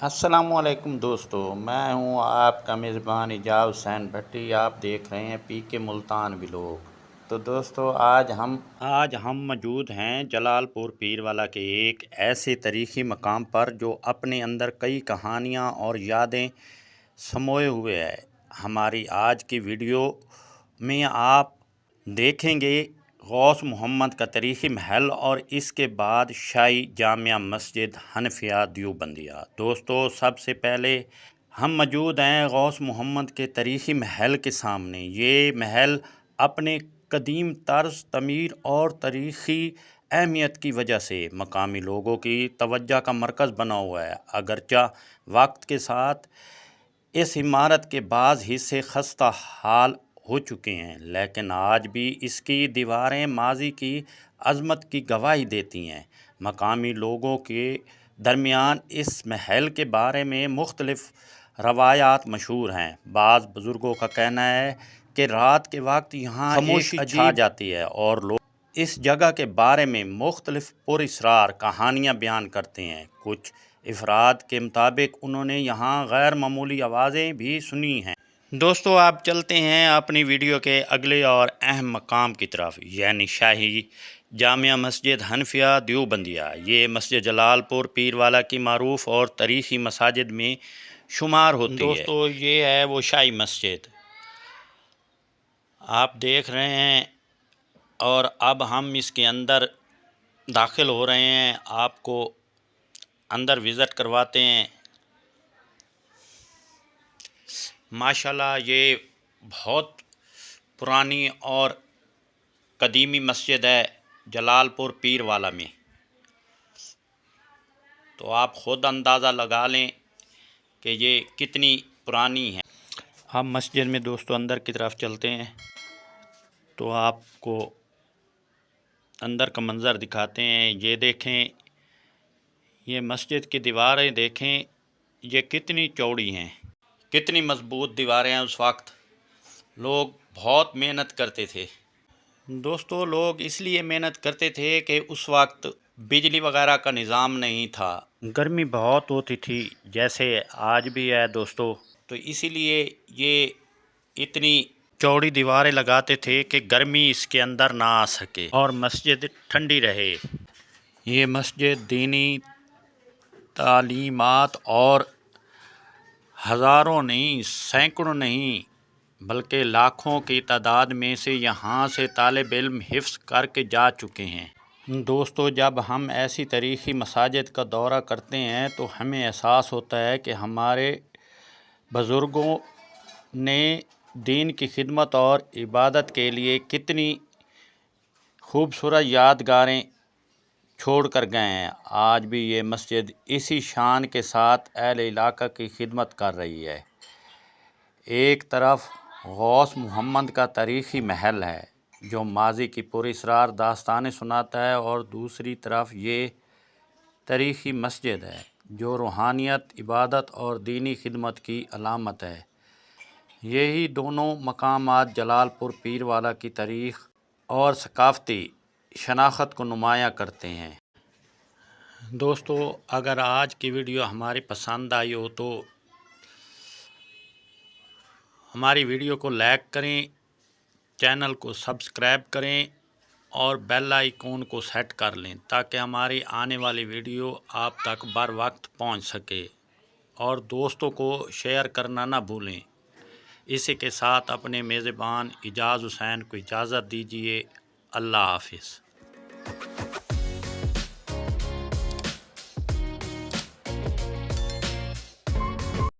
السلام علیکم دوستو، میں ہوں آپ کا میزبان اعجاز حسین بھٹی۔ آپ دیکھ رہے ہیں پی کے ملتان ولاگ۔ تو دوستو آج ہم موجود ہیں جلال پور پیروالا کے ایک ایسے تاریخی مقام پر جو اپنے اندر کئی کہانیاں اور یادیں سموئے ہوئے ہے۔ ہماری آج کی ویڈیو میں آپ دیکھیں گے غوث محمد کا تاریخی محل اور اس کے بعد شاہی جامع مسجد حنفیہ دیوبندیہ۔ دوستو سب سے پہلے ہم موجود ہیں غوث محمد کے تاریخی محل کے سامنے۔ یہ محل اپنے قدیم طرز تعمیر اور تاریخی اہمیت کی وجہ سے مقامی لوگوں کی توجہ کا مرکز بنا ہوا ہے۔ اگرچہ وقت کے ساتھ اس عمارت کے بعض حصے خستہ حال ہو چکے ہیں، لیکن آج بھی اس کی دیواریں ماضی کی عظمت کی گواہی دیتی ہیں۔ مقامی لوگوں کے درمیان اس محل کے بارے میں مختلف روایات مشہور ہیں۔ بعض بزرگوں کا کہنا ہے کہ رات کے وقت یہاں خاموشی چھا جاتی ہے اور لوگ اس جگہ کے بارے میں مختلف پراسرار کہانیاں بیان کرتے ہیں۔ کچھ افراد کے مطابق انہوں نے یہاں غیر معمولی آوازیں بھی سنی ہیں۔ دوستو آپ چلتے ہیں اپنی ویڈیو کے اگلے اور اہم مقام کی طرف، یعنی شاہی جامع مسجد حنفیہ دیوبندیہ۔ یہ مسجد جلال پور پیروالا کی معروف اور تاریخی مساجد میں شمار ہوتی ہے۔ دوستو یہ ہے وہ شاہی مسجد آپ دیکھ رہے ہیں، اور اب ہم اس کے اندر داخل ہو رہے ہیں، آپ کو اندر وزٹ کرواتے ہیں۔ ماشاءاللہ یہ بہت پرانی اور قدیمی مسجد ہے جلال پور پیروالا میں، تو آپ خود اندازہ لگا لیں کہ یہ کتنی پرانی ہے۔ اب مسجد میں دوستو اندر کی طرف چلتے ہیں تو آپ کو اندر کا منظر دکھاتے ہیں۔ یہ دیکھیں، یہ مسجد کی دیواریں دیکھیں، یہ کتنی چوڑی ہیں، کتنی مضبوط دیواریں ہیں۔ اس وقت لوگ بہت محنت کرتے تھے۔ دوستو لوگ اس لیے محنت کرتے تھے کہ اس وقت بجلی وغیرہ کا نظام نہیں تھا، گرمی بہت ہوتی تھی جیسے آج بھی ہے دوستو، تو اسی لیے یہ اتنی چوڑی دیواریں لگاتے تھے کہ گرمی اس کے اندر نہ آ سکے اور مسجد ٹھنڈی رہے۔ یہ مسجد دینی تعلیمات اور ہزاروں نہیں، سینکڑوں نہیں بلکہ لاکھوں کی تعداد میں سے یہاں سے طالب علم حفظ کر کے جا چکے ہیں۔ دوستو جب ہم ایسی تاریخی مساجد کا دورہ کرتے ہیں تو ہمیں احساس ہوتا ہے کہ ہمارے بزرگوں نے دین کی خدمت اور عبادت کے لیے کتنی خوبصورت یادگاریں چھوڑ کر گئے ہیں۔ آج بھی یہ مسجد اسی شان کے ساتھ اہل علاقہ کی خدمت کر رہی ہے۔ ایک طرف غوث محمد کا تاریخی محل ہے جو ماضی کی پراسرار داستانیں سناتا ہے، اور دوسری طرف یہ تاریخی مسجد ہے جو روحانیت، عبادت اور دینی خدمت کی علامت ہے۔ یہی دونوں مقامات جلال پور پیروالا کی تاریخ اور ثقافتی شناخت کو نمایاں کرتے ہیں۔ دوستو اگر آج کی ویڈیو ہماری پسند آئی ہو تو ہماری ویڈیو کو لائک کریں، چینل کو سبسکرائب کریں اور بیل آئیکن کو سیٹ کر لیں تاکہ ہماری آنے والی ویڈیو آپ تک بر وقت پہنچ سکے، اور دوستوں کو شیئر کرنا نہ بھولیں۔ اسی کے ساتھ اپنے میزبان اعجاز حسین کو اجازت دیجیے۔ اللہ حافظ۔